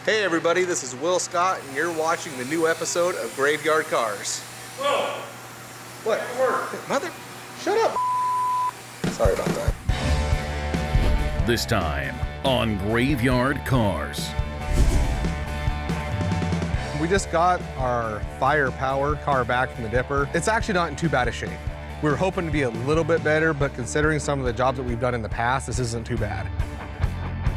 Hey everybody, this is Will Scott, and you're watching the new episode of Graveyard Cars. Whoa! What? Mother, shut up. Sorry about that. This time on Graveyard Cars. We just got our firepower car back from the dipper. It's actually not in too bad a shape. We were hoping to be a little bit better, but considering some of the jobs that we've done in the past, this isn't too bad.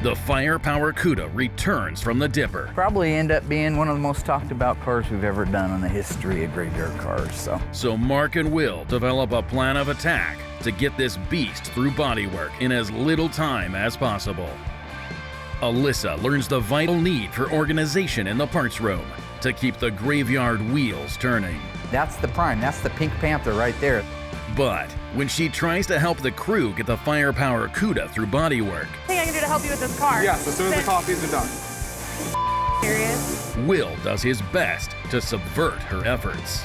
The firepower Cuda returns from the dipper. Probably end up being one of the most talked about cars we've ever done in the history of Graveyard Cars. So Mark and Will develop a plan of attack to get this beast through bodywork in as little time as possible. Alyssa learns the vital need for organization in the parts room to keep the graveyard wheels turning. That's the prime, that's the Pink Panther right there. But when she tries to help the crew get the firepower Cuda through bodywork, What thing I can do to help you with this car? Yes, as soon as the coffees are done. Serious? Will does his best to subvert her efforts.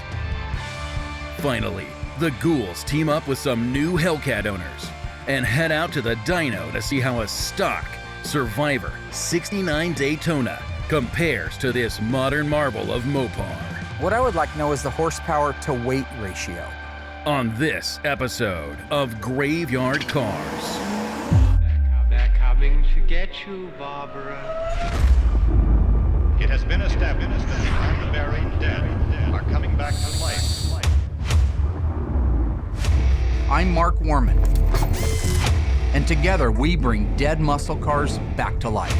Finally, the ghouls team up with some new Hellcat owners and head out to the dyno to see how a stock Survivor 69 Daytona compares to this modern marvel of Mopar. What I would like to know is the horsepower to weight ratio. On this episode of Graveyard Cars. They're coming to get you, Barbara. It has been established that the buried dead are coming back to life. I'm Mark Warman, and together we bring dead muscle cars back to life,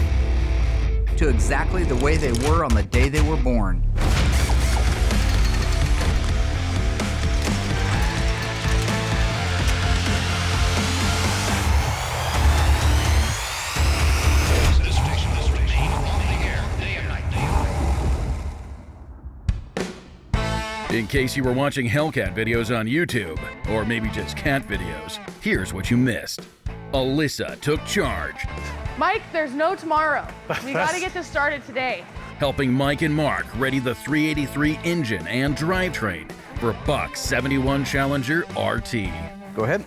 to exactly the way they were on the day they were born. In case you were watching Hellcat videos on YouTube, or maybe just cat videos, here's what you missed. Alyssa took charge, Mike, there's no tomorrow. We gotta get this started today. helping Mike and Mark ready the 383 engine and drivetrain for Buck's 71 Challenger RT. Go ahead.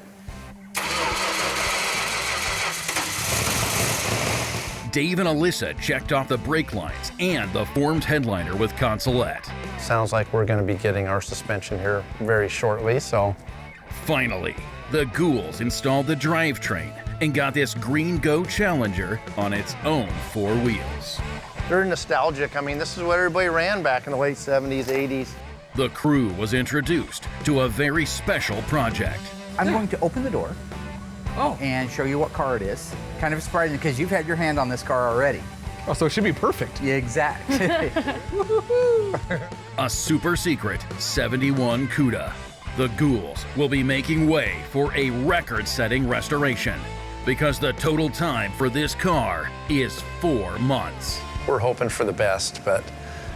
Dave and Alyssa checked off the brake lines and the formed headliner with consolette. Sounds like we're going to be getting our suspension here very shortly, so. Finally, the ghouls installed the drivetrain and got this Green Go Challenger on its own four wheels. Very nostalgic. I mean, this is what everybody ran back in the late 70s, 80s. The crew was introduced to a very special project. I'm going to open the door and show you what car it is. Kind of surprising because you've had your hand on this car already. Oh, so it should be perfect. Yeah, exactly. A super secret 71 Cuda. The ghouls will be making way for a record-setting restoration because the total time for this car is 4 months. We're hoping for the best, but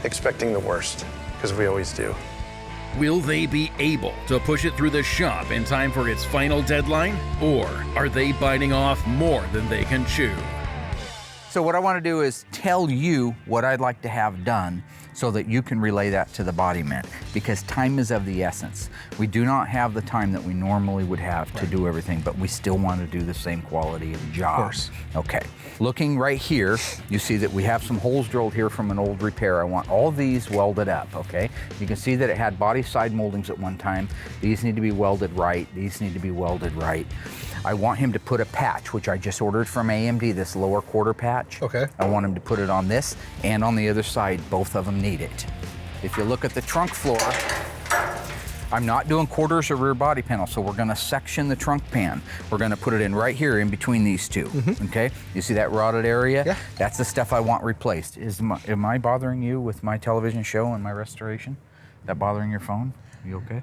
expecting the worst, because we always do. Will they be able to push it through the shop in time for its final deadline? Or are they biting off more than they can chew? So what I want to do is tell you what I'd like to have done so that you can relay that to the bodyman, because time is of the essence. We do not have the time that we normally would have to do everything, but we still want to do the same quality of job. Of course. Okay, looking right here, you see that we have some holes drilled here from an old repair. I want all these welded up, okay? You can see that it had body side moldings at one time. These need to be welded right. These need to be welded right. I want him to put a patch, which I just ordered from AMD, this lower quarter patch. Okay. I want him to put it on this and on the other side. Both of them need it. If you look at the trunk floor, I'm not doing quarters or rear body panel, so we're gonna section the trunk pan. We're gonna put it in right here in between these two, okay? You see that rotted area? Yeah. That's the stuff I want replaced. Am I bothering you with my television show and my restoration? That bothering your phone? You okay?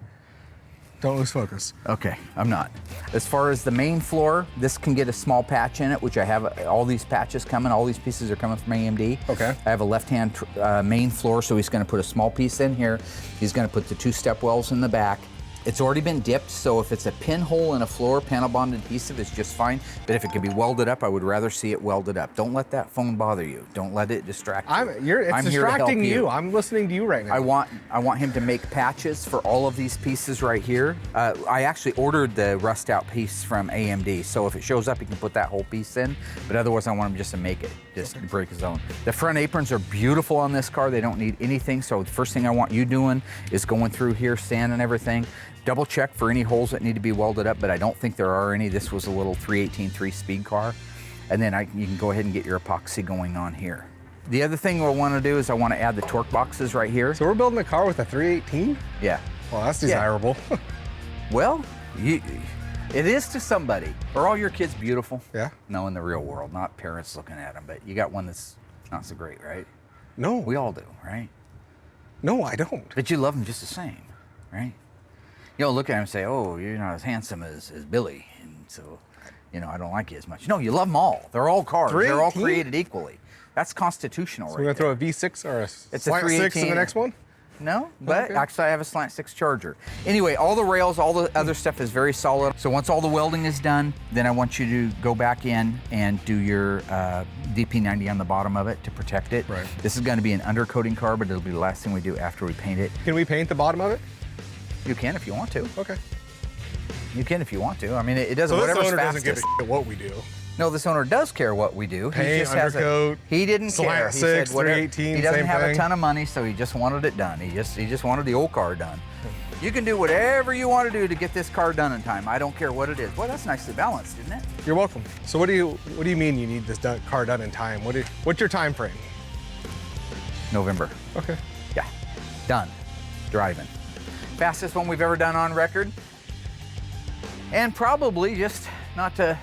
Don't lose focus. Okay, I'm not. As far as the main floor, this can get a small patch in it, which I have all these patches coming. All these pieces are coming from AMD. Okay. I have a left-hand main floor, so he's gonna put a small piece in here. He's gonna put the 2 step wells in the back. It's already been dipped, so if it's a pinhole in a floor, panel bonded adhesive is just fine. But if it can be welded up, I would rather see it welded up. Don't let that phone bother you. Don't let it distract you. It's I'm here to help distracting you. I'm listening to you right now. I want him to make patches for all of these pieces right here. I actually ordered the rust out piece from AMD, so if it shows up, he can put that whole piece in. But otherwise, I want him just to make it. this brake zone. The front aprons are beautiful on this car. They don't need anything. So the first thing I want you doing is going through here, sanding everything. Double check for any holes that need to be welded up, but I don't think there are any. This was a little 318 3-speed car. And then you can go ahead and get your epoxy going on here. The other thing I want to do is I want to add the torque boxes right here. So we're building a car with a 318? Yeah. Well, that's desirable. Yeah. Well, it is to somebody. Are all your kids beautiful? Yeah. No, in the real world, not parents looking at them, but you got one that's not so great, right? No. We all do, right? No, I don't. But you love them just the same, right? You don't look at him and say, oh, you're not as handsome as Billy, and so, you know, I don't like you as much. No, you love them all. They're all cars. They're all created equally. That's constitutional, so right? We're gonna throw a V6 or a slant 6 in the next one? No, but okay. Actually I have a slant 6 Charger. Anyway, all the rails, all the other stuff is very solid. So once all the welding is done, then I want you to go back in and do your DP90 on the bottom of it to protect it. Right. This is gonna be an undercoating car, but it'll be the last thing we do after we paint it. Can we paint the bottom of it? You can if you want to. Okay. You can if you want to. I mean, it doesn't, So this whatever's owner fastest. doesn't give a shit what we do. No, this owner does care what we do. Paint, He just has undercoat, he didn't slant care. He 6, said whatever. 318, He doesn't same have a thing. ton of money, so he just wanted it done. He just wanted the old car done. You can do whatever you want to do to get this car done in time. I don't care what it is. Well, that's nicely balanced, isn't it? You're welcome. So what do you mean you need this car done in time? What's your time frame? November. Okay. Yeah, done. Driving. Fastest one we've ever done on record. And probably just not to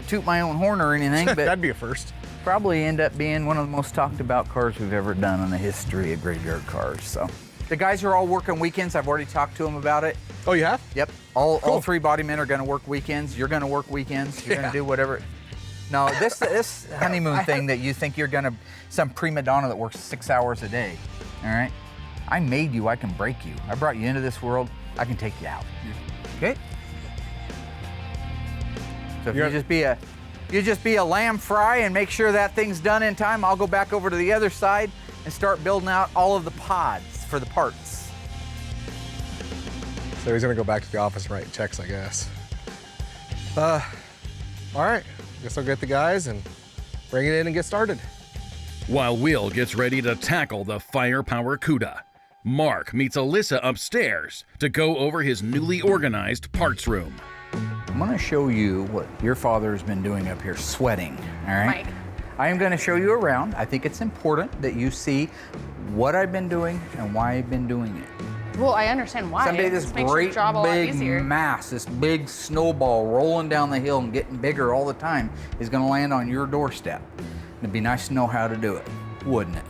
toot my own horn or anything, but That'd be a first. probably end up being one of the most talked about cars we've ever done in the history of graveyard cars. So the guys are all working weekends. I've already talked to them about it. Oh, you have? Yep. All Cool. 3 body men are going to work weekends. You're going to work weekends. You're going Yeah. to do whatever. No, this honeymoon thing that you think you're going to, some prima donna that works 6 hours a day. All right. I made you. I can break you. I brought you into this world. I can take you out. Okay. So if you just be a lamb fry and make sure that thing's done in time, I'll go back over to the other side and start building out all of the pods for the parts. So he's gonna go back to the office and write checks, I guess. All right. Guess I'll get the guys and bring it in and get started. While Will gets ready to tackle the firepower Cuda, Mark meets Alyssa upstairs to go over his newly organized parts room. I'm gonna show you what your father's been doing up here, sweating, all right? Mike. I am gonna show you around. I think it's important that you see what I've been doing and why I've been doing it. Well, I understand why. Someday this This makes your great job a lot big easier. mass, this big snowball rolling down the hill and getting bigger all the time is gonna land on your doorstep. It'd be nice to know how to do it, wouldn't it?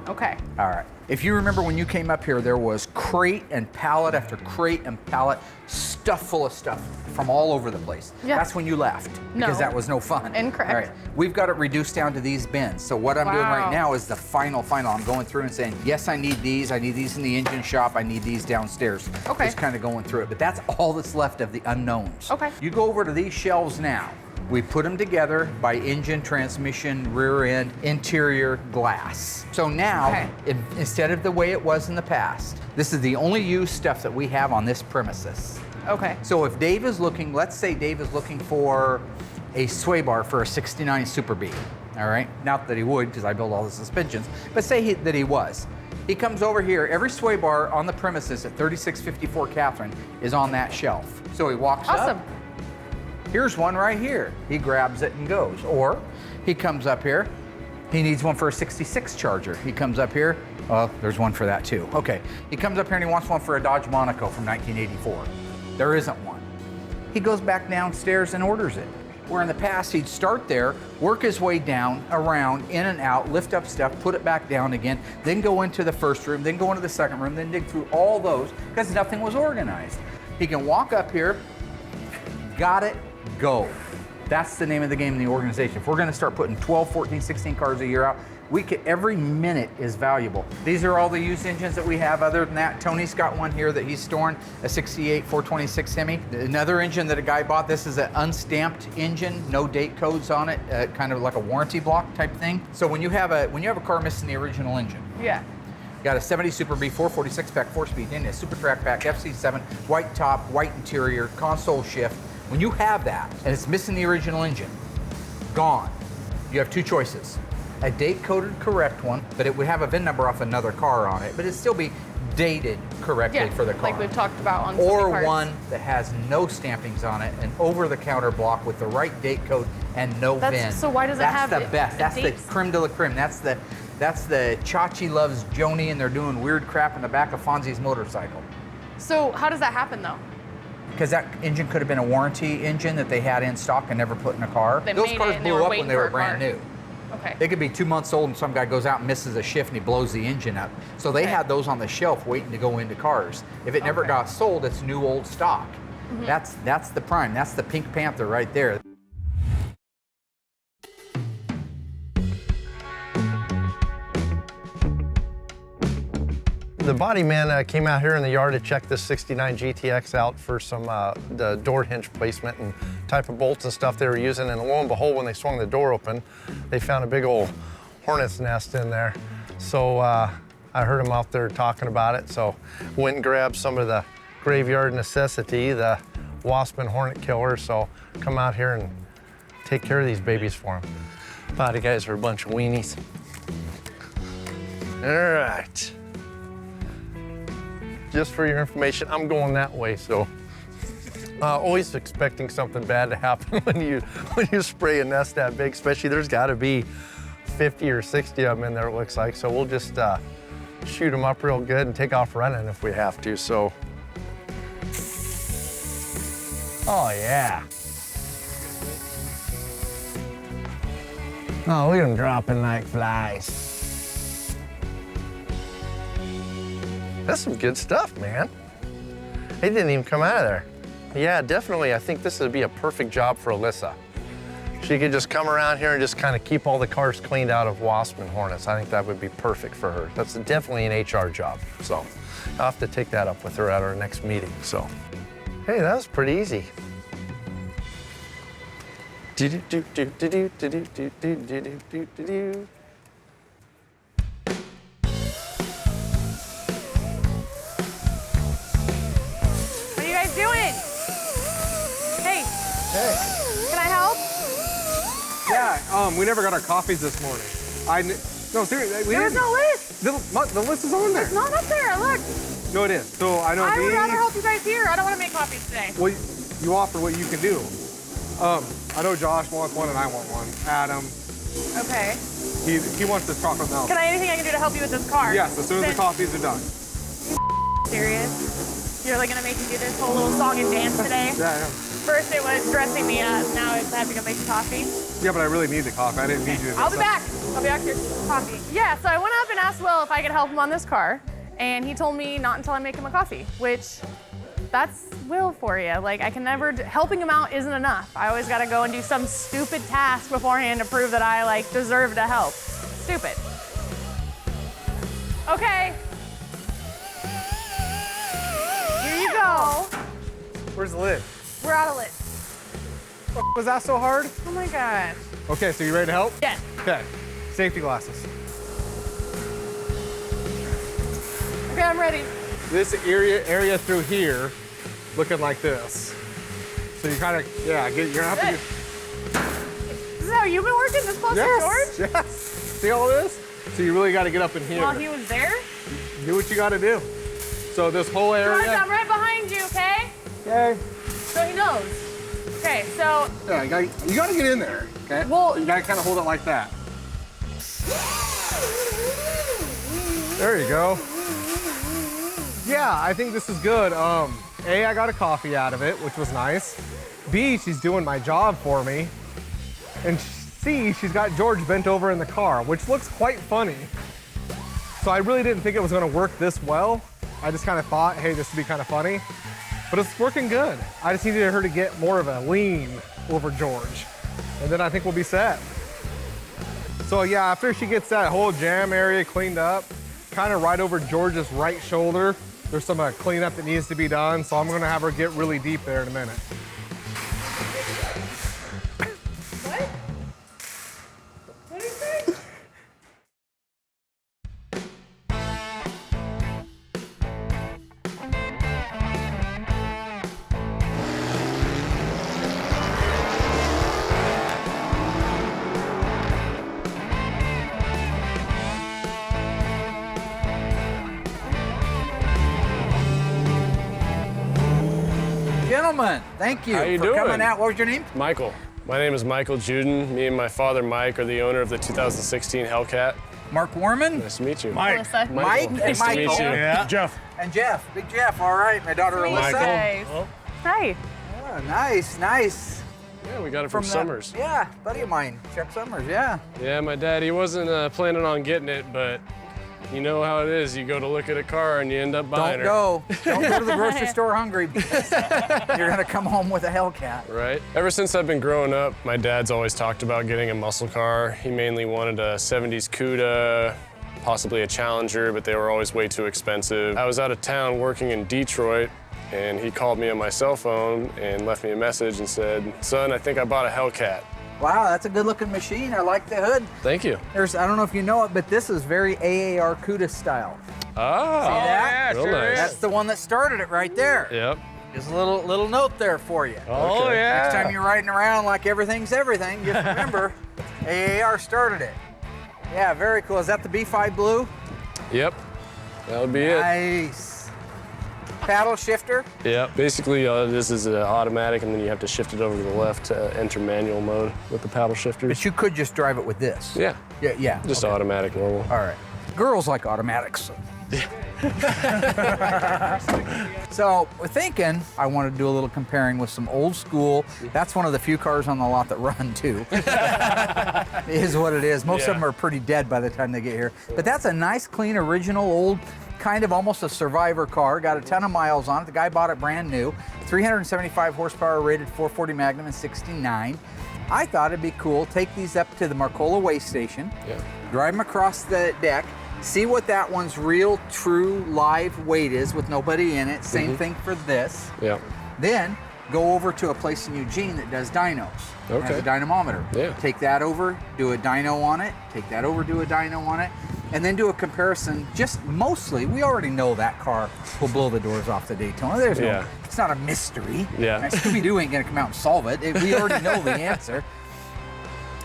Okay. All right. If you remember when you came up here, there was crate and pallet after crate and pallet, stuff full of stuff from all over the place. Yeah. That's when you left, because No. that was no fun. Incorrect. All right. We've got it reduced down to these bins. So what I'm doing right Wow. now is the final. I'm going through and saying, yes, I need these in the engine shop. I need these downstairs. Okay. Just kind of going through it. But that's all that's left of the unknowns. Okay. You go over to these shelves now. We put them together by engine, transmission, rear end, interior, glass. So now, Okay. instead of the way it was in the past, this is the only used stuff that we have on this premises. Okay. So if Dave is looking, let's say Dave is looking for a sway bar for a 69 Super B, all right? Not that he would, because I build all the suspensions, but say that he was. He comes over here, every sway bar on the premises at 3654 Catherine is on that shelf. So he walks Awesome. up. Here's one right here. He grabs it and goes. Or he comes up here. He needs one for a 66 Charger. He comes up here. Well, there's one for that too. Okay. He comes up here and he wants one for a Dodge Monaco from 1984. There isn't one. He goes back downstairs and orders it. Where in the past he'd start there, work his way down, around, in and out, lift up stuff, put it back down again, then go into the first room, then go into the second room, then dig through all those because nothing was organized. He can walk up here, got it, go. That's the name of the game in the organization. If we're gonna start putting 12, 14, 16 cars a year out, every minute is valuable. These are all the used engines that we have. Other than that, Tony's got one here that he's storing, a 68 426 Hemi. Another engine that a guy bought, this is an unstamped engine, no date codes on it, kind of like a warranty block type thing. So when you have a car missing the original engine, Yeah. got a 70 Super B 446 pack, 4-speed engine, a Super Track pack, FC7, white top, white interior, console shift. When you have that and it's missing the original engine, gone. You have two choices. a date-coded correct one, but it would have a VIN number off another car on it, but it'd still be dated correctly for the car. Like we've talked about on or some cars. one that has no stampings on it, an over-the-counter block with the right date code and no VIN. So why does it have That's the best. That's the creme de la creme. That's the Chachi loves Joni, and they're doing weird crap in the back of Fonzie's motorcycle. So how does that happen though? Because that engine could have been a warranty engine that they had in stock and never put in a car. They Those made cars it and they blew were up waiting when they for were a brand car. new. Okay. They could be 2 months old and some guy goes out and misses a shift and he blows the engine up. So they had those on the shelf waiting to go into cars. If it never got sold, it's new old stock. That's the prime. That's the Pink Panther right there. The body man came out here in the yard to check this 69 GTX out for some the door hinge placement and type of bolts and stuff they were using, and lo and behold, when they swung the door open, they found a big old hornet's nest in there. So I heard them out there talking about it, so went and grabbed some of the graveyard necessity, the wasp and hornet killer, so come out here and take care of these babies for them. Body guys are a bunch of weenies. All right. Just for your information, I'm going that way, so always expecting something bad to happen when you spray a nest that big, especially there's got to be 50 or 60 of them in there, it looks like. So we'll just shoot them up real good and take off running if we have to. So, oh yeah. Oh, look at them dropping like flies. That's some good stuff, man. They didn't even come out of there. Yeah, definitely, I think this would be a perfect job for Alyssa. She could just come around here and just kind of keep all the cars cleaned out of wasp and hornets. I think that would be perfect for her. That's definitely an HR job, so I'll have to take that up with her at our next meeting, so. Hey, that was pretty easy. What are you guys doing? Hey. Hey. Can I help? Yeah, we never got our coffees this morning. No, seriously, we There was didn't. no list. The list is on there. It's not up there. Look. No, it is. So I know I would these. rather help you guys here. I don't want to make coffees today. Well, you offer what you can do. I know Josh wants one and I want one. Adam, Okay. he wants this chocolate milk. Can I anything I can do to help you with this car? Yes, as soon as the coffees are done. Serious? You're really gonna make me do this whole little song and dance today? Yeah. First it was dressing me up, now it's having to make coffee. Yeah, but I really need the coffee. I didn't need you to. I'll be back. I'll be back here for coffee. Yeah, so I went up and asked Will if I could help him on this car, and he told me not until I make him a coffee, which that's Will for you. Like, I can never, helping him out isn't enough. I always gotta go and do some stupid task beforehand to prove that I, like, deserve to help. Stupid. Okay. Here you go. Where's the lid? We're out of lid. Was that so hard? Oh my gosh. Okay, so you ready to help? Yes. Okay. Safety glasses. Okay, I'm ready. This area through here, looking like this. So you kind of, yeah, you're gonna have to. This is how you've been working this close to George? Yes. See all this? So you really got to get up in here. While he was there? Do what you got to do. So this whole area. George, I'm right behind you, okay? Okay. So he knows. Okay, so. Yeah, you got to get in there. Okay. Well, you got to kind of hold it like that. There you go. Yeah, I think this is good. A, I got a coffee out of it, which was nice. B, she's doing my job for me. And C, she's got George bent over in the car, which looks quite funny. So I really didn't think it was gonna work this well. I just kind of thought, hey, this would be kind of funny. But it's working good. I just needed her to get more of a lean over George. And then I think we'll be set. So yeah, after she gets that whole jam area cleaned up, kind of right over George's right shoulder, there's some cleanup that needs to be done, so I'm gonna have her get really deep there in a minute. What? What did he say? gentlemen, thank you How you for doing? coming out. What was your name? Michael. My name is Michael Juden. Me and my father, Mike, are the owner of the 2016 Hellcat. Mark Warman. Nice to meet you. Melissa. Mike and Nice to meet Michael. you. Yeah. Jeff. And Jeff, Big Jeff. All right, my daughter Alyssa. Guys. Hi. Oh, nice, nice. Yeah, we got it from that- Summers. Yeah, buddy of mine, Chuck Summers. Yeah. Yeah, my dad, he wasn't planning on getting it, but you know how it is. You go to look at a car and you end up buying Don't go to the grocery store hungry because you're gonna come home with a Hellcat. Right. Ever since I've been growing up, my dad's always talked about getting a muscle car. He mainly wanted a 70s Cuda, possibly a Challenger, but they were always way too expensive. I was out of town working in Detroit, and he called me on my cell phone and left me a message and said, "Son, I think I bought a Hellcat." Wow, that's a good-looking machine. I like the hood. Thank you. I don't know if you know it, but this is very AAR Cuda style. Oh, See that? real nice. That's the one that started it right there. Yep. Just a little note there for you. Oh, okay. yeah. Next time you're riding around like everything's everything, just remember, AAR started it. Yeah, very cool. Is that the B5 Blue? Yep. That would be it. Nice. Paddle shifter? Yep. Basically, this is automatic, and then you have to shift it over to the left to enter manual mode with the paddle shifters. But you could just drive it with this. Yeah. Yeah. Just okay. automatic, normal. All right. Girls like automatics. So we're thinking I want to do a little comparing with some old school. That's one of the few cars on the lot that run too. Is what it is. Most of them are pretty dead by the time they get here. But that's a nice, clean, original, old, kind of almost a survivor car. Got a ton of miles on it. The guy bought it brand new. 375 horsepower, rated 440 Magnum in '69. I thought it'd be cool. Take these up to the Marcola Way Station. Drive them across the deck. See what that one's real, true, live weight is with nobody in it. Same thing for this. Yeah. Then go over to a place in Eugene that does dynos. Okay. Has a dynamometer. Yeah. Take that over, do a dyno on it. Take that over, do a dyno on it. And then do a comparison. Just mostly, we already know that car will blow the doors off the Daytona. There's no, it's not a mystery. Yeah. Scooby-Doo ain't gonna come out and solve it. We already know the answer.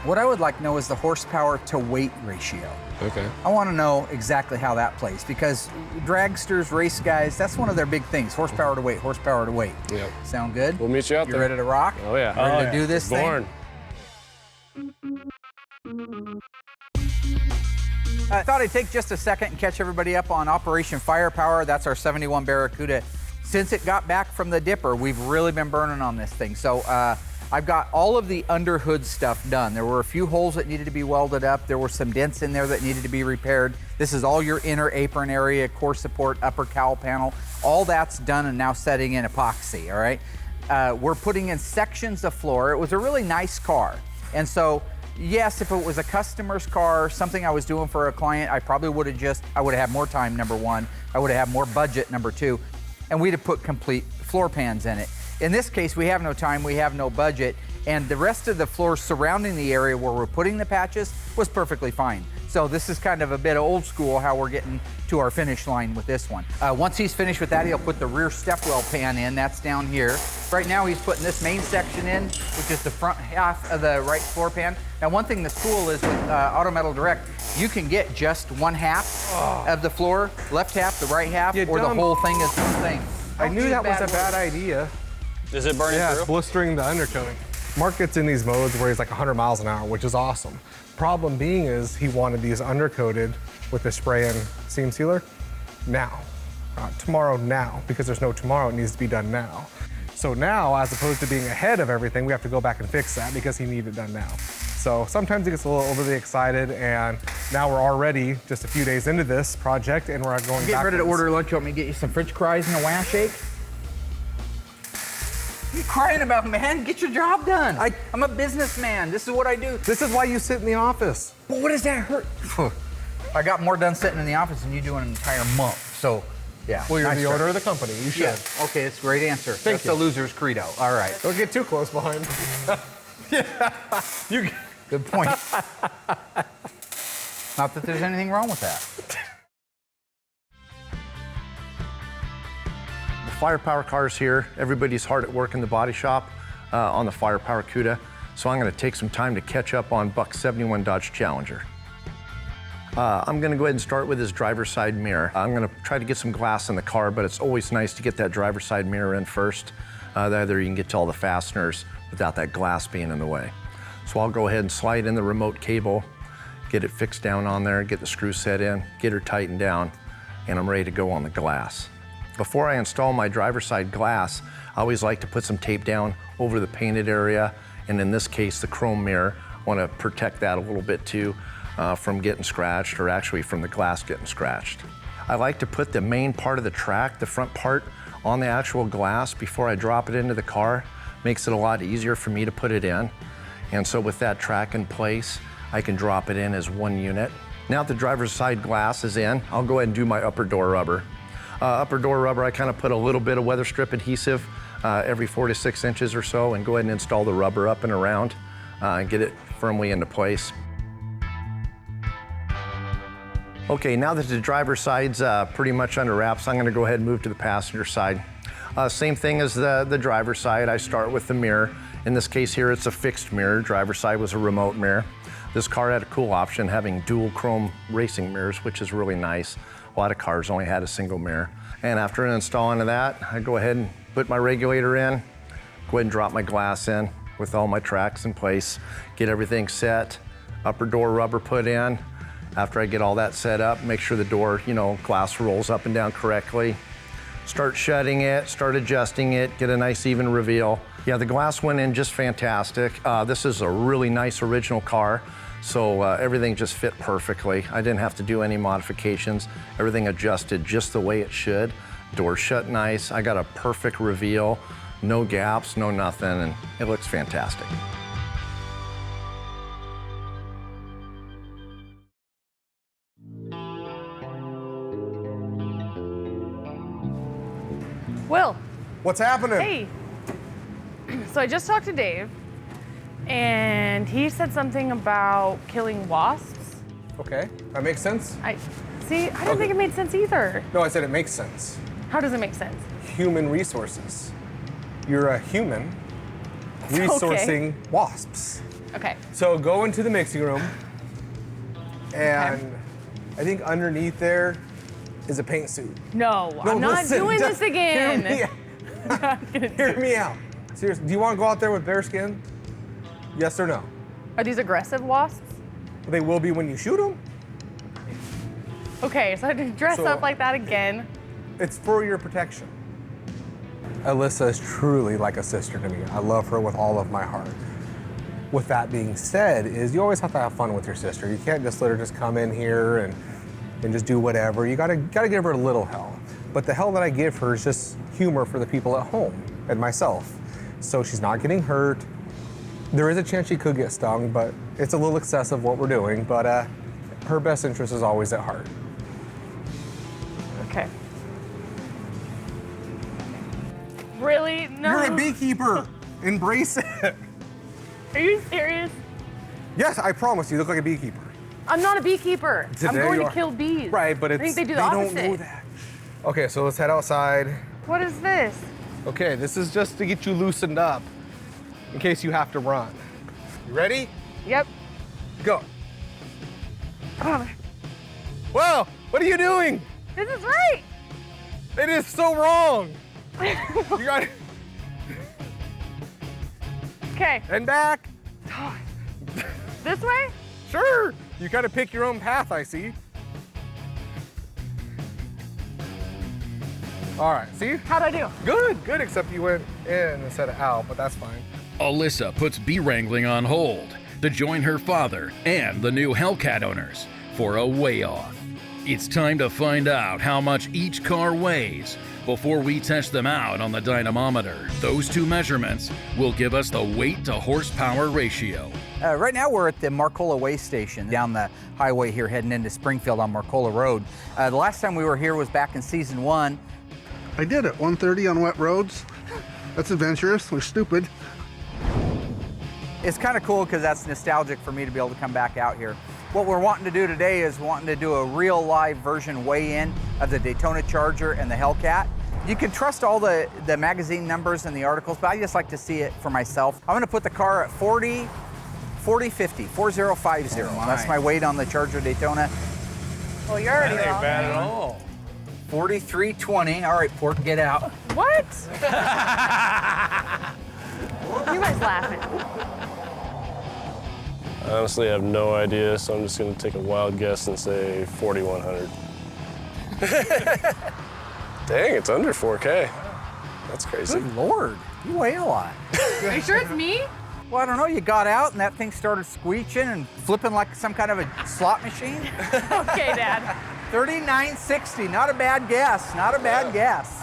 What I would like to know is the horsepower to weight ratio. Okay. I want to know exactly how that plays because dragsters, race guys, that's one of their big things. Horsepower to weight, horsepower to weight. Yep. Sound good? We'll meet you out You there. ready to rock? Oh, yeah. Ready to do this Born. thing? I thought I'd take just a second and catch everybody up on Operation Firepower. That's our 71 Barracuda. Since it got back from the dipper, we've really been burning on this thing. So I've got all of the under hood stuff done. There were a few holes that needed to be welded up. There were some dents in there that needed to be repaired. This is all your inner apron area, core support, upper cowl panel. All that's done and now setting in epoxy, all right? We're putting in sections of floor. It was a really nice car. And so, yes, if it was a customer's car, something I was doing for a client, I probably would have I would have had more time, number one. I would have had more budget, number two. And we'd have put complete floor pans in it. In this case, we have no time, we have no budget, and the rest of the floor surrounding the area where we're putting the patches was perfectly fine. So this is kind of a bit of old school how we're getting to our finish line with this one. Once he's finished with that, he'll put the rear stepwell pan in, that's down here. Right now he's putting this main section in, which is the front half of the right floor pan. Now one thing that's cool is with Auto Metal Direct, you can get just one half of the floor, left half, the right half, or the whole thing is one thing. I knew that was a bad idea. Is it burning Yeah, through? it's blistering the undercoating. Mark gets in these modes where he's like 100 miles an hour, which is awesome. Problem being is he wanted these undercoated with the spray and seam sealer now. Not tomorrow, now, because there's no tomorrow, it needs to be done now. So now, as opposed to being ahead of everything, we have to go back and fix that because he needed it done now. So sometimes he gets a little overly excited, and now we're already just a few days into this project, and we're going back. Getting ready to order lunch. You want me to get you some French fries and a wah shake? What are you crying about, man? Get your job done. I'm a businessman. This is what I do. This is why you sit in the office. Well, what does that hurt? I got more done sitting in the office than you do in an entire month. So, yeah. Well, you're nice the try. owner of the company. You should. Yeah. Okay, that's a great answer. That's you. the loser's credo. All right. Don't get too close behind. Yeah. You. Good point. Not that there's anything wrong with that. The Firepower car's here. Everybody's hard at work in the body shop on the Firepower Cuda. So I'm gonna take some time to catch up on Buck's 71 Dodge Challenger. I'm gonna go ahead and start with his driver's side mirror. I'm gonna try to get some glass in the car, but it's always nice to get that driver's side mirror in first. That way you can get to all the fasteners without that glass being in the way. So I'll go ahead and slide in the remote cable, get it fixed down on there, get the screw set in, get her tightened down, and I'm ready to go on the glass. Before I install my driver's side glass, I always like to put some tape down over the painted area, and in this case, the chrome mirror. I want to protect that a little bit too from getting scratched, or actually from the glass getting scratched. I like to put the main part of the track, the front part, on the actual glass before I drop it into the car. Makes it a lot easier for me to put it in. And so with that track in place, I can drop it in as one unit. Now that the driver's side glass is in, I'll go ahead and do my upper door rubber. Upper door rubber, I kind of put a little bit of weather strip adhesive every 4 to 6 inches or so, and go ahead and install the rubber up and around and get it firmly into place. Okay, now that the driver's side's pretty much under wraps, I'm gonna go ahead and move to the passenger side. Same thing as the driver's side. I start with the mirror. In this case here, it's a fixed mirror. Driver's side was a remote mirror. This car had a cool option, having dual chrome racing mirrors, which is really nice. A lot of cars only had a single mirror. And after installing that, I go ahead and put my regulator in, go ahead and drop my glass in with all my tracks in place, get everything set, upper door rubber put in. After I get all that set up, make sure the door, glass rolls up and down correctly. Start shutting it, start adjusting it, get a nice even reveal. Yeah, the glass went in just fantastic. This is a really nice original car, so everything just fit perfectly. I didn't have to do any modifications. Everything adjusted just the way it should. Door shut nice. I got a perfect reveal, no gaps, no nothing, and it looks fantastic. Will. What's happening? Hey. So I just talked to Dave, and he said something about killing wasps. Okay, that makes sense. I didn't think it made sense either. No, I said it makes sense. How does it make sense? Human resources. You're a human resourcing wasps. Okay. So go into the mixing room, and I think underneath there is a paint suit. No, I'm not listen, doing just this again. Hear me out. Seriously, do you want to go out there with bare skin? Yes or no? Are these aggressive wasps? They will be when you shoot them. Okay, so I have to dress up like that again. It's for your protection. Alyssa is truly like a sister to me. I love her with all of my heart. With that being said, you always have to have fun with your sister. You can't just let her just come in here and just do whatever. You gotta give her a little hell. But the hell that I give her is just humor for the people at home and myself. So she's not getting hurt. There is a chance she could get stung, but it's a little excessive what we're doing. But her best interest is always at heart. Okay. Really? No. You're a beekeeper. Embrace it. Are you serious? Yes, I promise you look like a beekeeper. I'm not a beekeeper. Today I'm going you to kill bees. Right, but I think they do the opposite. don't know that. Okay, so let's head outside. What is this? Okay, this is just to get you loosened up in case you have to run. You ready? Yep. Go. Oh, Whoa, what are you doing? this is right. It is so wrong. You got it. Okay. And back. This way? Sure. You gotta pick your own path, I see. All right, see? How'd I do? Good, except you went in instead of out, but that's fine. Alyssa puts bee wrangling on hold to join her father and the new Hellcat owners for a weigh-off. It's time to find out how much each car weighs before we test them out on the dynamometer. Those two measurements will give us the weight to horsepower ratio. Right now we're at the Marcola Way Station down the highway here heading into Springfield on Marcola Road. The last time we were here was back in season 1. I did it, 130 on wet roads. That's adventurous, we're stupid. It's kind of cool because that's nostalgic for me to be able to come back out here. What we're wanting to do today is wanting to do a real live version weigh-in of the Daytona Charger and the Hellcat. You can trust all the magazine numbers and the articles, but I just like to see it for myself. I'm gonna put the car at 4050. That's my weight on the Charger Daytona. Well, you're already That ain't wrong. bad at all. 43.20. All right, Port, get out. What? You guys laughing. I honestly have no idea, so I'm just gonna take a wild guess and say 4,100. Dang, it's under 4K. That's crazy. Good Lord, you weigh a lot. Are you sure it's me? Well, I don't know, you got out and that thing started squeeching and flipping like some kind of a slot machine. Okay, Dad. 39.60, not a bad guess, not a bad guess.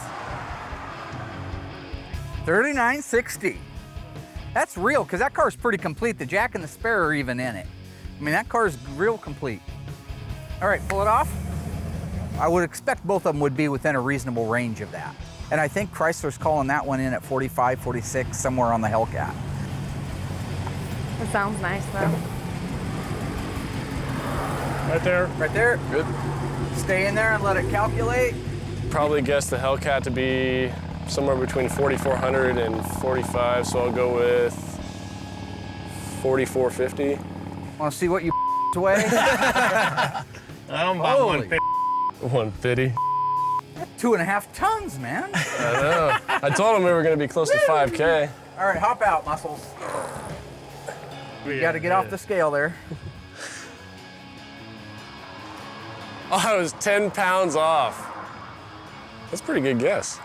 39.60. That's real, because that car's pretty complete. The jack and the spare are even in it. I mean, that car's real complete. All right, pull it off. I would expect both of them would be within a reasonable range of that. And I think Chrysler's calling that one in at 45, 46, somewhere on the Hellcat. It sounds nice, though. Right there. Right there. Good. Stay in there and let it calculate. Probably guess the Hellcat to be somewhere between 4,400 and 45, so I'll go with 4,450. Want to see what you weigh? I'm about Holy. 150. 2.5 tons, man. I know. I told him we were gonna be close to 5K. All right, hop out, muscles. You got to get off the scale there. Oh, I was 10 pounds off. That's a pretty good guess.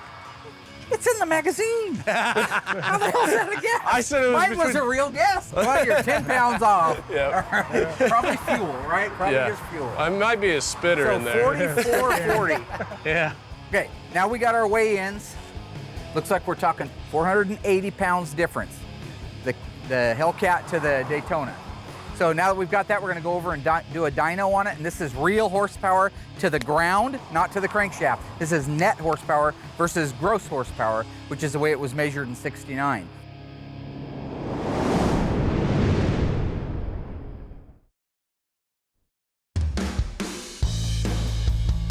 It's in the magazine. How the hell's that a guess? I said it was Mine was a real guess. Well, you're 10 pounds off. Yeah. All right. Probably fuel, right? Probably just fuel. I might be a spitter in there. 44.40. Yeah. Okay, now we got our weigh-ins. Looks like we're talking 480 pounds difference. The Hellcat to the Daytona. So now that we've got that, we're gonna go over and do a dyno on it, and this is real horsepower to the ground, not to the crankshaft. This is net horsepower versus gross horsepower, which is the way it was measured in '69.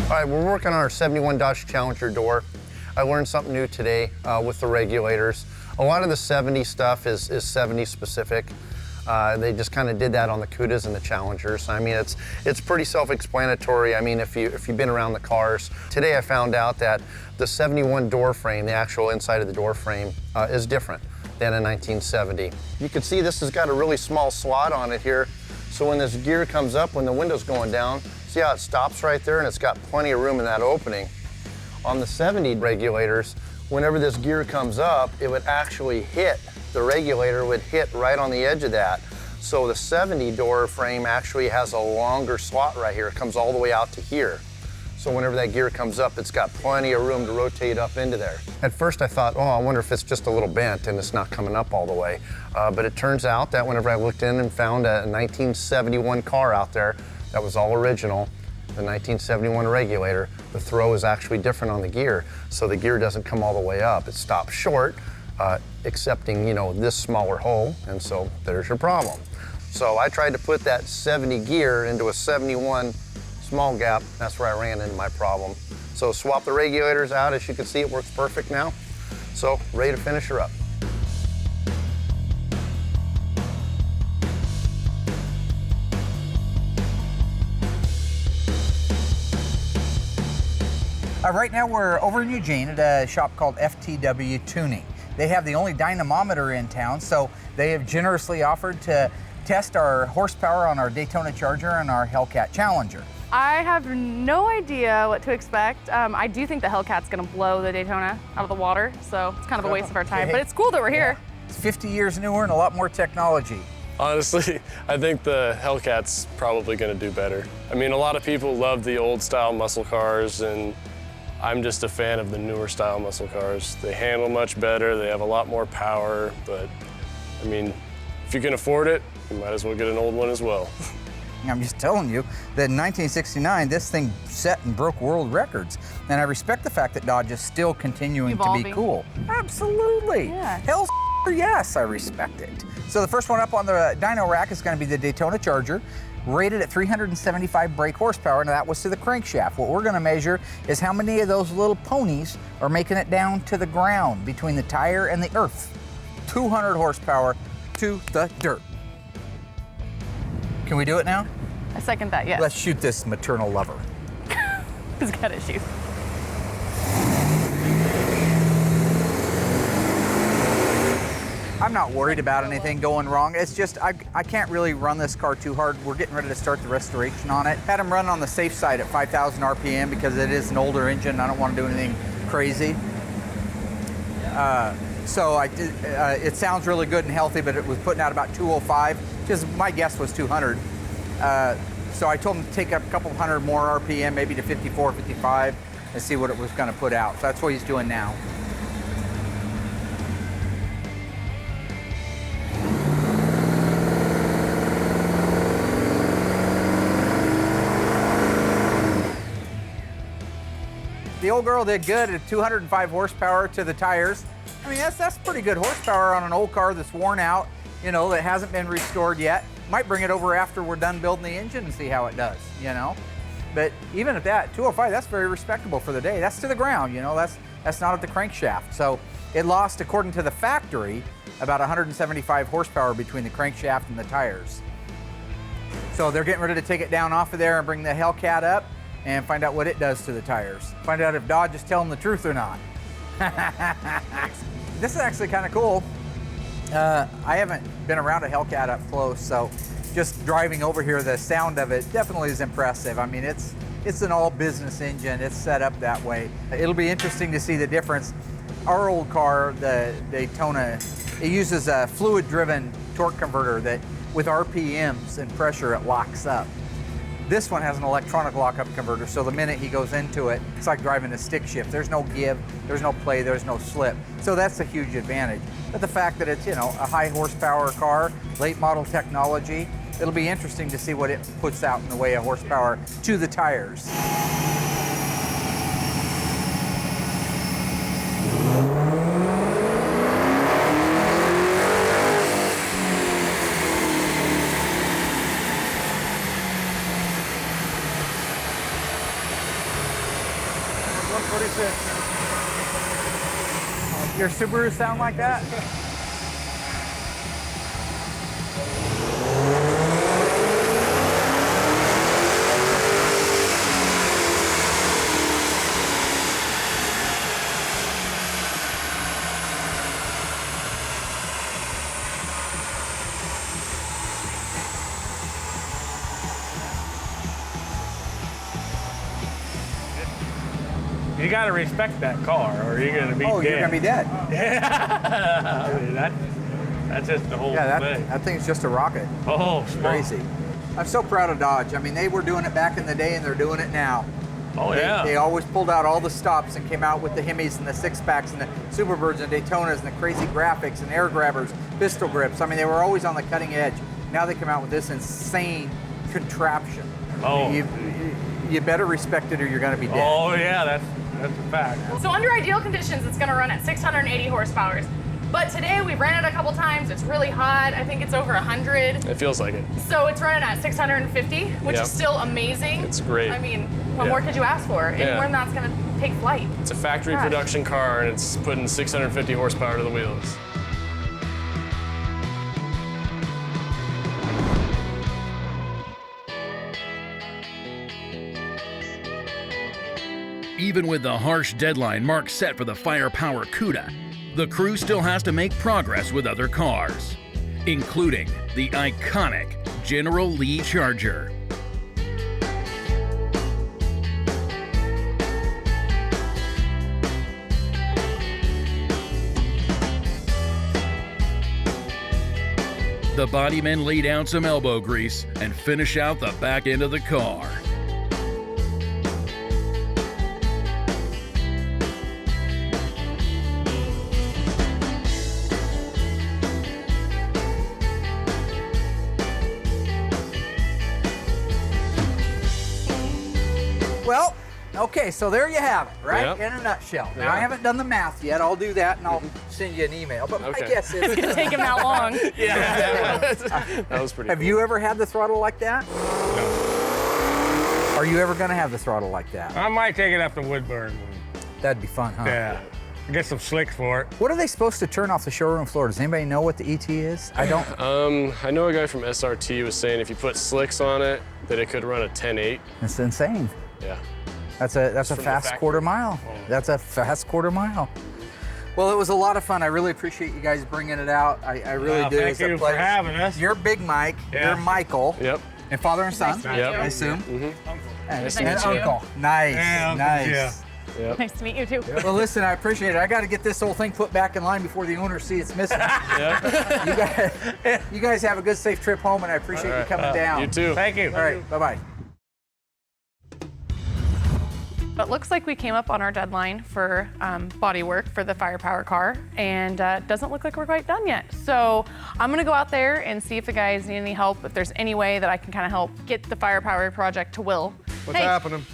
All right, we're working on our 71 Dodge Challenger door. I learned something new today with the regulators. A lot of the 70 stuff is 70 specific. They just kind of did that on the Cudas and the Challengers. I mean, it's pretty self-explanatory. I mean, if you've been around the cars. Today I found out that the 71 door frame, the actual inside of the door frame, is different than a 1970. You can see this has got a really small slot on it here. So when this gear comes up, when the window's going down, see how it stops right there, and it's got plenty of room in that opening. On the 70 regulators, whenever this gear comes up, it would actually hit, the regulator would hit right on the edge of that. So the 70 door frame actually has a longer slot right here. It comes all the way out to here. So whenever that gear comes up, it's got plenty of room to rotate up into there. At first I thought, oh, I wonder if it's just a little bent and it's not coming up all the way. But it turns out that whenever I looked in and found a 1971 car out there that was all original, the 1971 regulator, the throw is actually different on the gear. So the gear doesn't come all the way up. It stops short, excepting, you know, this smaller hole, and so there's your problem. So I tried to put that 70 gear into a 71 small gap. That's where I ran into my problem. So swap the regulators out. As you can see, it works perfect now. So ready to finish her up. Right now we're over in Eugene at a shop called FTW Tuning. They have the only dynamometer in town, so they have generously offered to test our horsepower on our Daytona Charger and our Hellcat Challenger. I have no idea what to expect. I do think the Hellcat's gonna blow the Daytona out of the water, so it's kind of a waste of our time, but it's cool that we're here. It's 50 years newer and a lot more technology. Honestly, I think the Hellcat's probably gonna do better. I mean, a lot of people love the old style muscle cars, and I'm just a fan of the newer style muscle cars. They handle much better, they have a lot more power, but I mean, if you can afford it, you might as well get an old one as well. I'm just telling you that in 1969, this thing set and broke world records. And I respect the fact that Dodge is still continuing to be cool. Absolutely. Yeah. Hell's yes, I respect it. So the first one up on the dyno rack is going to be the Daytona Charger, rated at 375 brake horsepower. Now that was to the crankshaft. What we're going to measure is how many of those little ponies are making it down to the ground between the tire and the earth. 200 horsepower to the dirt. Can we do it now? I second that, yes. Let's shoot this maternal lover. He's got issues. I'm not worried about anything going wrong. It's just I can't really run this car too hard. We're getting ready to start the restoration on it. Had him run on the safe side at 5,000 RPM because it is an older engine. I don't want to do anything crazy. So I did, it sounds really good and healthy, but it was putting out about 205, because my guess was 200. So I told him to take up a couple hundred more RPM, maybe to 54, 55, and see what it was going to put out. So that's what he's doing now. The old girl did good at 205 horsepower to the tires. I mean, that's pretty good horsepower on an old car that's worn out, you know, that hasn't been restored yet. Might bring it over after we're done building the engine and see how it does, you know. But even at that, 205, that's very respectable for the day. That's to the ground, you know, that's not at the crankshaft. So it lost, according to the factory, about 175 horsepower between the crankshaft and the tires. So they're getting ready to take it down off of there and bring the Hellcat up and find out what it does to the tires. Find out if Dodge is telling the truth or not. This is actually kind of cool. I haven't been around a Hellcat up close, so just driving over here, the sound of it definitely is impressive. I mean, it's an all business engine. It's set up that way. It'll be interesting to see the difference. Our old car, the Daytona, it uses a fluid-driven torque converter that with RPMs and pressure, it locks up. This one has an electronic lockup converter, so the minute he goes into it, it's like driving a stick shift. There's no give, there's no play, there's no slip. So that's a huge advantage. But the fact that it's, you know, a high horsepower car, late model technology, it'll be interesting to see what it puts out in the way of horsepower to the tires. Your Subaru sound like that? You gotta respect that car, or you're gonna be dead. Oh, you're gonna be dead. Yeah, I mean, that's just the whole thing. That thing's just a rocket. Oh, it's crazy. I'm so proud of Dodge. I mean, they were doing it back in the day, and they're doing it now. Oh, yeah. They always pulled out all the stops and came out with the Hemis and the six-packs and the Superbirds and Daytonas and the crazy graphics and air grabbers, pistol grips. I mean, they were always on the cutting edge. Now they come out with this insane contraption. Oh. You better respect it or you're gonna be dead. Oh, yeah, that's a fact. So under ideal conditions, it's gonna run at 680 horsepower. But today we ran it a couple times. It's really hot. I think it's over 100. It feels like it. So it's running at 650, which Yep. is still amazing. It's great. I mean, what more could you ask for? Yeah. And when that's gonna take flight. It's a factory Gosh. production car, and it's putting 650 horsepower to the wheels. Even with the harsh deadline mark set for the firepower Cuda, the crew still has to make progress with other cars, including the iconic General Lee Charger. The bodymen lay down some elbow grease and finish out the back end of the car. Well, okay, so there you have it, right? Yep. In a nutshell. Now, Yeah. I haven't done the math yet. I'll do that, and I'll send you an email. But my Okay. guess is... It's gonna take him that long. That was pretty Have cool. you ever had the throttle like that? No. Are you ever going to have the throttle like that? I might take it up to Woodburn. That'd be fun, huh? Yeah. Get some slicks for it. What are they supposed to turn off the showroom floor? Does anybody know what the ET is? I don't. I know a guy from SRT was saying if you put slicks on it, that it could run a 10.8. It's insane. Yeah. That's a fast quarter mile. That's a fast quarter mile. Well, it was a lot of fun. I really appreciate you guys bringing it out. I really do. Thank you for having us. You're Big Mike. Yeah. You're Michael. Yep. And father and son, Nice to meet you. I assume. Nice to And meet you. uncle. Nice, Yeah, nice. yeah. Yep. Nice to meet you too. Well, listen, I appreciate it. I got to get this whole thing put back in line before the owners see it's missing. You guys have a good, safe trip home, and I appreciate you coming down. You too. Thank you. All right, bye-bye. But looks like we came up on our deadline for Bodywork for the firepower car, and doesn't look like we're quite done yet. So I'm gonna go out there and see if the guys need any help, if there's any way that I can kind of help get the firepower project to Will. What's Hey, happening?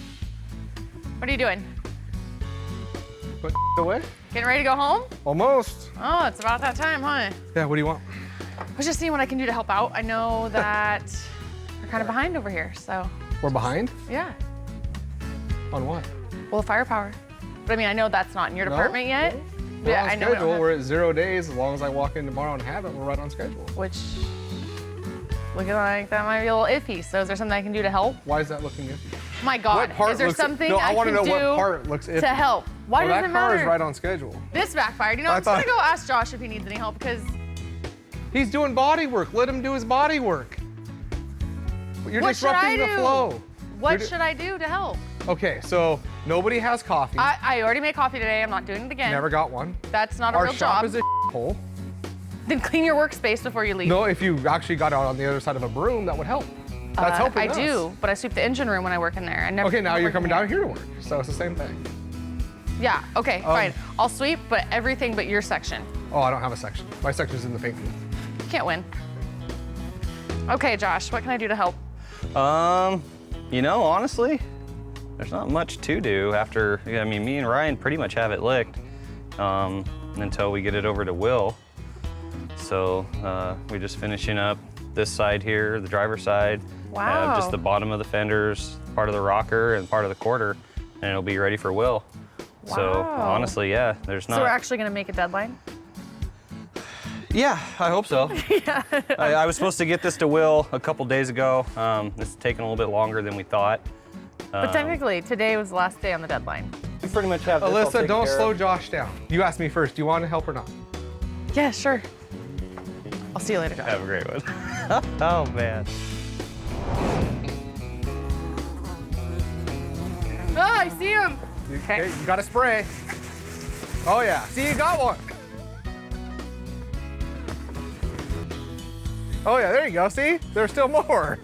what are you doing? Put away? Getting ready to go home? Almost. Oh, it's about that time, huh? Yeah, what do you want? I was just seeing what I can do to help out. I know that we're kind of behind over here, so We're behind? yeah. On what? Well, the firepower. But I mean, I know that's not in your No. department yet. We're Yeah, on I know we don't schedule. have- We're at 0 days. As long as I walk in tomorrow and have it, we're right on schedule. Which, looking like that might be a little iffy. So is there something I can do to help? Why is that looking good? My God, What part is there looks- something no, I I wanna can know what do part looks iffy. to help? Why Well, does it that car matter? is right on schedule. This backfired. You know, I I'm just gonna thought- go ask Josh if he needs any help because He's doing body work. Let him do his body work. You're what should I disrupting the do? flow. What should I do to help? Okay, so nobody has coffee. I already made coffee today. I'm not doing it again. Never got one. That's not a Our real shop job. is a hole. Then clean your workspace before you leave. No, if you actually got out on the other side of a broom, that would help. That's helping I us. do, but I sweep the engine room when I work in there. I never. Okay, now don't you're work coming in down here to work, so it's the same thing. Yeah. Okay. Fine. I'll sweep, but everything but your section. Oh, I don't have a section. My section's in the paint booth. Can't win. Okay, Josh. What can I do to help? You know, honestly, there's not much to do after, I mean, me and Ryan pretty much have it licked until we get it over to Will. So we're just finishing up this side here, the driver's side. Wow. Just the bottom of the fenders, part of the rocker, and part of the quarter, and it'll be ready for Will. So Wow. honestly, yeah, there's not. So we're actually gonna make a deadline? Yeah, I hope so. Yeah. I was supposed to get this to Will a couple days ago. It's taken a little bit longer than we thought. But technically, today was the last day on the deadline. We pretty much have this all Alyssa, taken don't care slow of. Josh down. You asked me first, do you want to help or not? Yeah, sure. I'll see you later, Josh. Have a great one. Oh, man. Oh, I see him. Okay, you got to spray. Oh yeah, see, you got one. Oh yeah, there you go, see? There's still more.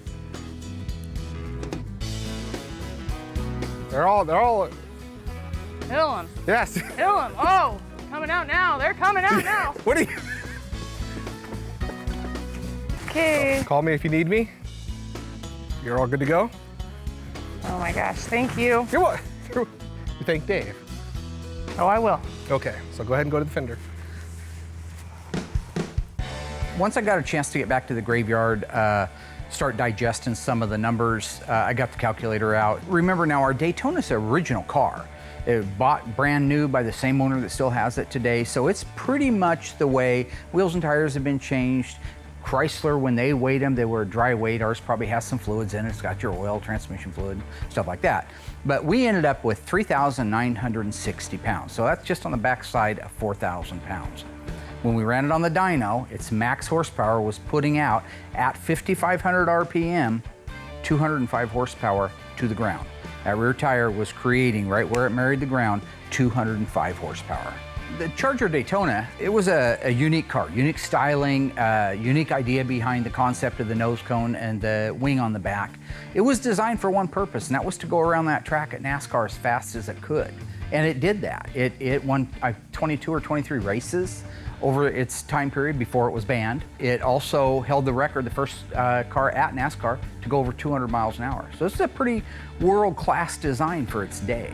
They're all, Hill him. yes. Hill him. Oh, coming out now. They're coming out now. What are you? Okay. Call me if you need me. You're all good to go? Oh my gosh, thank you. You're what? You thank Dave. Oh, I will. Okay, so go ahead and go to the fender. Once I got a chance to get back to the graveyard, start digesting some of the numbers, I got the calculator out. Remember now, our Daytona's an original car. It was bought brand new by the same owner that still has it today, so it's pretty much the way. Wheels and tires have been changed. Chrysler, when they weighed them, they were dry weight. Ours probably has some fluids in it. It's got your oil, transmission fluid, stuff like that. But we ended up with 3,960 pounds. So that's just on the backside of 4,000 pounds. When we ran it on the dyno, its max horsepower was putting out at 5,500 RPM, 205 horsepower to the ground. That rear tire was creating, right where it married the ground, 205 horsepower. The Charger Daytona, it was a unique car, unique styling, unique idea behind the concept of the nose cone and the wing on the back. It was designed for one purpose, and that was to go around that track at NASCAR as fast as it could. And it did that. It won 22 or 23 races over its time period before it was banned. It also held the record, the first car at NASCAR to go over 200 miles an hour. So this is a pretty world-class design for its day.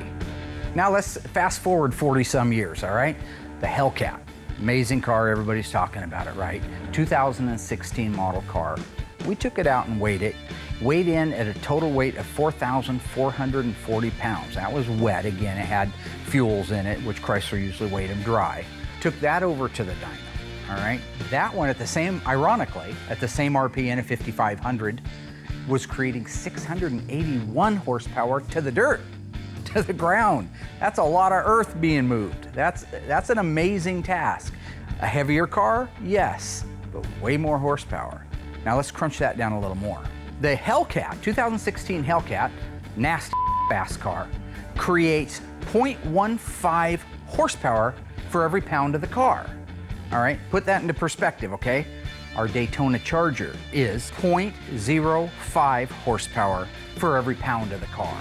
Now let's fast forward 40 some years, all right? The Hellcat, amazing car, everybody's talking about it, right? 2016 model car. We took it out and weighed it, weighed in at a total weight of 4,440 pounds. That was wet, again, it had fuels in it, which Chrysler usually weighed them dry. Took that over to the dyno, all right? That one at the same, ironically, at the same RPM of 5,500, was creating 681 horsepower to the dirt. to the ground. That's a lot of earth being moved. That's an amazing task. A heavier car, yes, but way more horsepower. Now let's crunch that down a little more. The Hellcat, 2016 Hellcat, nasty fast car, creates 0.15 horsepower for every pound of the car. All right, put that into perspective, okay? Our Daytona Charger is 0.05 horsepower for every pound of the car.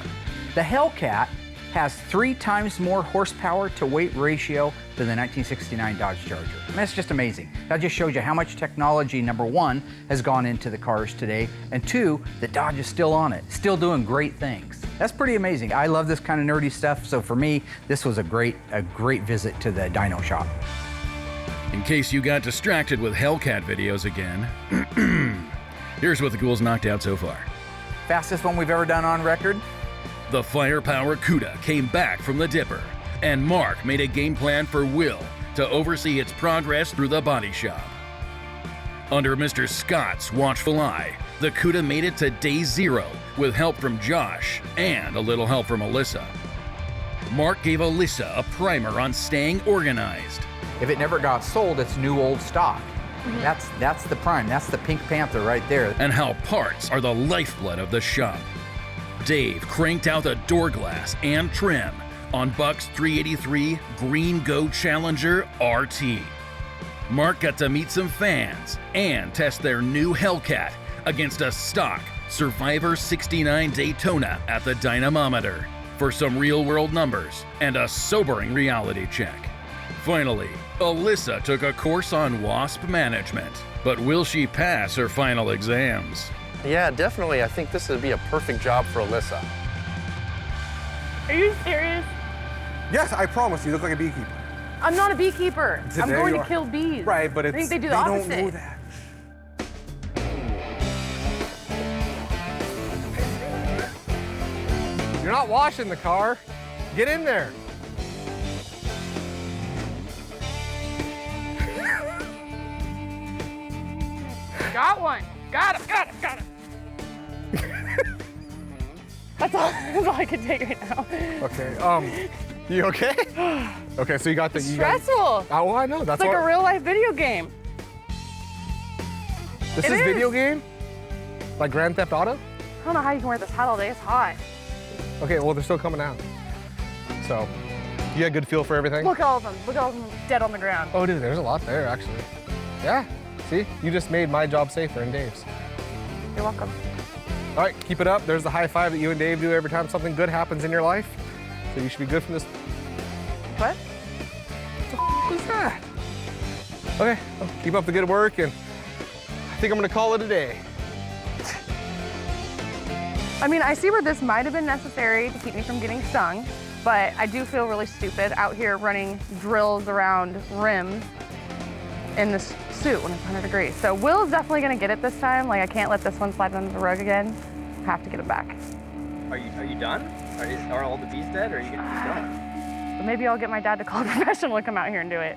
The Hellcat has 3 times more horsepower to weight ratio than the 1969 Dodge Charger. And that's just amazing. That just shows you how much technology, number 1, has gone into the cars today, and 2, that Dodge is still on it, still doing great things. That's pretty amazing. I love this kind of nerdy stuff, so for me, this was a great visit to the dyno shop. In case you got distracted with Hellcat videos again, here's what the ghouls knocked out so far. Fastest one we've ever done on record. The firepower Cuda came back from the dipper, and Mark made a game plan for Will to oversee its progress through the body shop. Under Mr. Scott's watchful eye, the Cuda made it to day 0 with help from Josh and a little help from Alyssa. Mark gave Alyssa a primer on staying organized. If it never got sold, it's new old stock. That's the prime, that's the Pink Panther right there. And how parts are the lifeblood of the shop. Dave cranked out the door glass and trim on Buck's 383 Green Go Challenger RT. Mark got to meet some fans and test their new Hellcat against a stock Survivor 69 Daytona at the dynamometer for some real-world numbers and a sobering reality check. Finally, Alyssa took a course on WASP management, but will she pass her final exams? Yeah, definitely. I think this would be a perfect job for Alyssa. Are you serious? Yes, I promise you look like a beekeeper. I'm not a beekeeper. I'm Today going you to are. kill bees. Right, but I it's, think they do the opposite. don't know that. You're not washing the car. Get in there. Got one. Got him. Got him. Got him. That's all I can take right now. Okay. You okay? Okay, so you got the. Stressful. Oh, well, I know. That's It's like a real life video game. This is video game? Like Grand Theft Auto? I don't know how you can wear this hat all day. It's hot. Okay, well, they're still coming out. So, you got a good feel for everything? Look at all of them. Look at all of them dead on the ground. Oh, dude, there's a lot there, actually. Yeah. See? You just made my job safer and Dave's. You're welcome. All right, keep it up. There's the high five that you and Dave do every time something good happens in your life. So you should be good from this. What? What the f is that? Okay, well, keep up the good work, and I think I'm gonna call it a day. I mean, I see where this might have been necessary to keep me from getting stung, but I do feel really stupid out here running drills around rims in this suit when it's 100 degrees. So Will's definitely gonna get it this time. Like, I can't let this one slide under the rug again. I have to get it back. Are you done? Are all the bees dead, or are you gonna keep going? But maybe I'll get my dad to call a professional to come out here and do it.